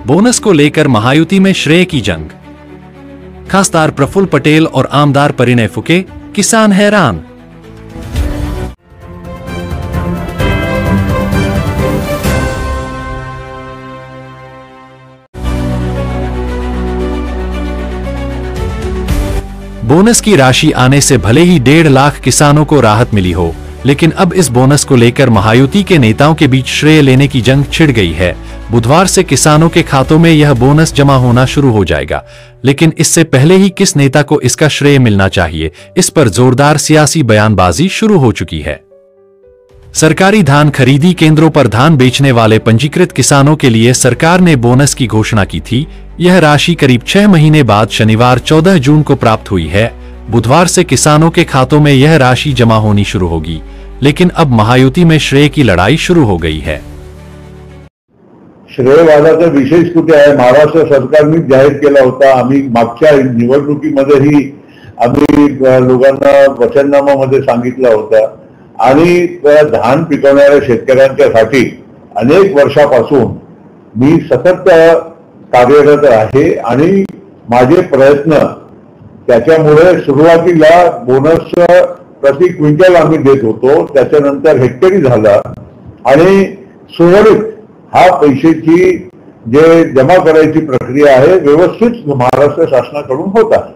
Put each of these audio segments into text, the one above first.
Bonus को लेकर महायुति में श्रेय की जंग। खासदार प्रफुल्ल पटेल और आमदार परिणय फुके, किसान हैरान। बोनस की राशि आने से भले ही 1.5 लाख किसानों को राहत मिली हो, लेकिन अब इस बोनस को लेकर महायुति के नेताओं के बीच श्रेय लेने की जंग छिड़ गई है। बुधवार से किसानों के खातों में यह बोनस जमा होना शुरू हो जाएगा, लेकिन इससे पहले ही किस नेता को इसका श्रेय मिलना चाहिए, इस पर जोरदार सियासी बयानबाजी शुरू हो चुकी है। सरकारी धान खरीदी केंद्रों पर धान बेचने वाले पंजीकृत किसानों के लिए सरकार ने बोनस की घोषणा की थी। यह राशि करीब 6 महीने बाद शनिवार 14 जून को प्राप्त हुई है। बुधवार से किसानों के खातों में यह राशि जमा होनी शुरू होगी, लेकिन अब महायुति में श्रेय की लड़ाई शुरू हो गई है। श्रेयवादाचा विशेष कुठे आहे? महाराष्ट्र सरकारने जाहीर केला होता। आम्ही मागच्या निवडणुकीमध्येही आम्ही लोकांना वचननामामध्ये सांगितलं होतं आणि धान पिकवणाऱ्या शेतकऱ्यांच्यासाठी अनेक वर्षापासून मी सतत कार्यरत आहे आणि माझे प्रयत्न त्याच्यामुळे सुरुवातीला बोनस प्रति क्विंटल आम्ही देत होतो, त्याच्यानंतर हेक्टरी झाला आणि सुरळीत हा पैशाची जे जमा करायची प्रक्रिया आहे व्यवस्थित महाराष्ट्र शासनाकडून होत आहे।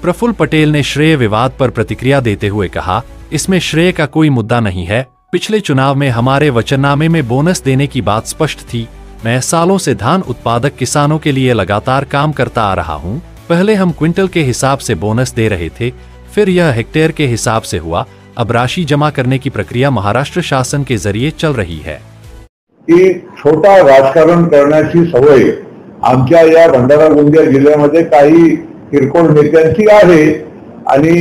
प्रफुल्ल पटेल ने श्रेय विवाद पर प्रतिक्रिया देते हुए कहा, इसमें श्रेय का कोई मुद्दा नहीं है। पिछले चुनाव में हमारे वचननामे में बोनस देने की बात स्पष्ट थी। मैं सालों से धान उत्पादक किसानों के लिए लगातार काम करता आ रहा हूं। पहले हम क्विंटल के हिसाब से बोनस दे रहे थे, फिर यह हेक्टेयर के हिसाब से हुआ। अब राशि जमा करने की प्रक्रिया महाराष्ट्र शासन के जरिए चल रही है। की छोटा राजकारण करण्याची सवय आमच्या या भंडारा गोंदिया जिल्ह्यामध्ये काही किरकोळ नेत्यांची आहे आणि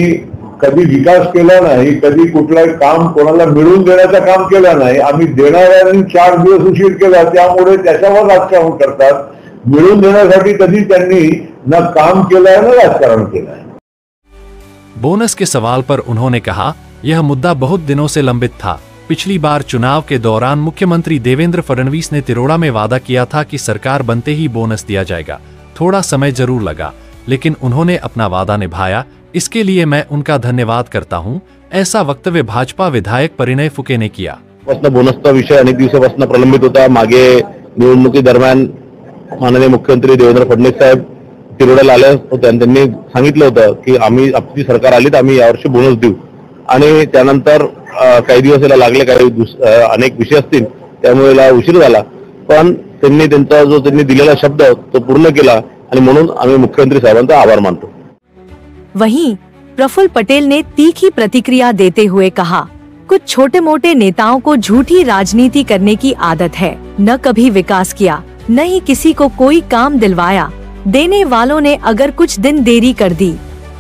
कधी विकास केला नाही, कधी कुठलं काम कोणाला मिळवून देण्याचं काम केलं नाही। आम्ही देणाऱ्यांनी 4 दिवस उशीर केला, त्यामुळे त्याच्यावर राजकारण करतात। मिळवून देण्यासाठी कधी त्यांनी न काम केलंय न राजकारण केलंय। बोनस के सवाल पर उन्होंने कहा, यह मुद्दा बहुत दिनों से लंबित था। पिछली बार चुनाव के दौरान मुख्यमंत्री देवेंद्र फडणवीस ने तिरोड़ा में वादा किया था कि सरकार बनते ही बोनस दिया जाएगा। थोड़ा समय जरूर लगा, लेकिन उन्होंने अपना वादा निभाया। इसके लिए मैं उनका धन्यवाद करता हूं। ऐसा वक्तव्य भाजपा विधायक परिणय फुके ने किया। बोनसचा विषय अनेक दिवसापासून प्रलंबित होता। मागे निवडणुकी दरम्यान माननीय मुख्यमंत्री देवेंद्र फडणवीस साहेब तिरोड्याला आले होते आणि त्यांनी सांगितलं होतं की आम्ही आपली सरकार आली तर आम्ही यावर्षी बोनस देऊ आणि त्यानंतर काही दिवस याला लागले, काही अनेक विषय असतील त्यामुळे याला उशीर झाला, पण त्यांनी त्यांचा जो त्यांनी दिलेला शब्द तो पूर्ण केला आणि म्हणून आम्ही मुख्यमंत्री साहेबांचा आभार मानतो। वहीं प्रफुल्ल पटेल ने तीखी प्रतिक्रिया देते हुए कहा, कुछ छोटे मोटे नेताओं को झूठी राजनीति करने की आदत है। न कभी विकास किया, न ही किसी को कोई काम दिलवाया। देने वालों ने अगर कुछ दिन देरी कर दी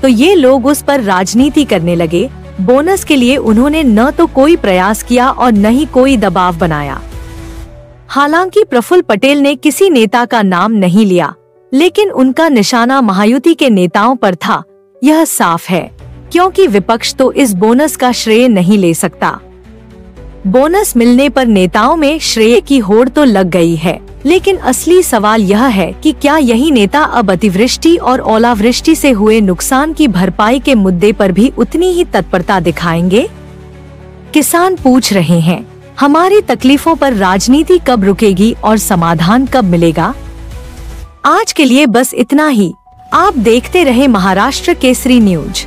तो ये लोग उस पर राजनीति करने लगे। बोनस के लिए उन्होंने न तो कोई प्रयास किया और न ही कोई दबाव बनाया। हालांकि प्रफुल्ल पटेल ने किसी नेता का नाम नहीं लिया, लेकिन उनका निशाना महायुति के नेताओं पर था। यह साफ है, क्योंकि विपक्ष तो इस बोनस का श्रेय नहीं ले सकता। बोनस मिलने पर नेताओं में श्रेय की होड़ तो लग गई है, लेकिन असली सवाल यह है कि क्या यही नेता अब अतिवृष्टि और ओलावृष्टि से हुए नुकसान की भरपाई के मुद्दे पर भी उतनी ही तत्परता दिखाएंगे? किसान पूछ रहे हैं, हमारी तकलीफों पर राजनीति कब रुकेगी और समाधान कब मिलेगा? आज के लिए बस इतना ही। आप देखते रहे महाराष्ट्र केसरी न्यूज।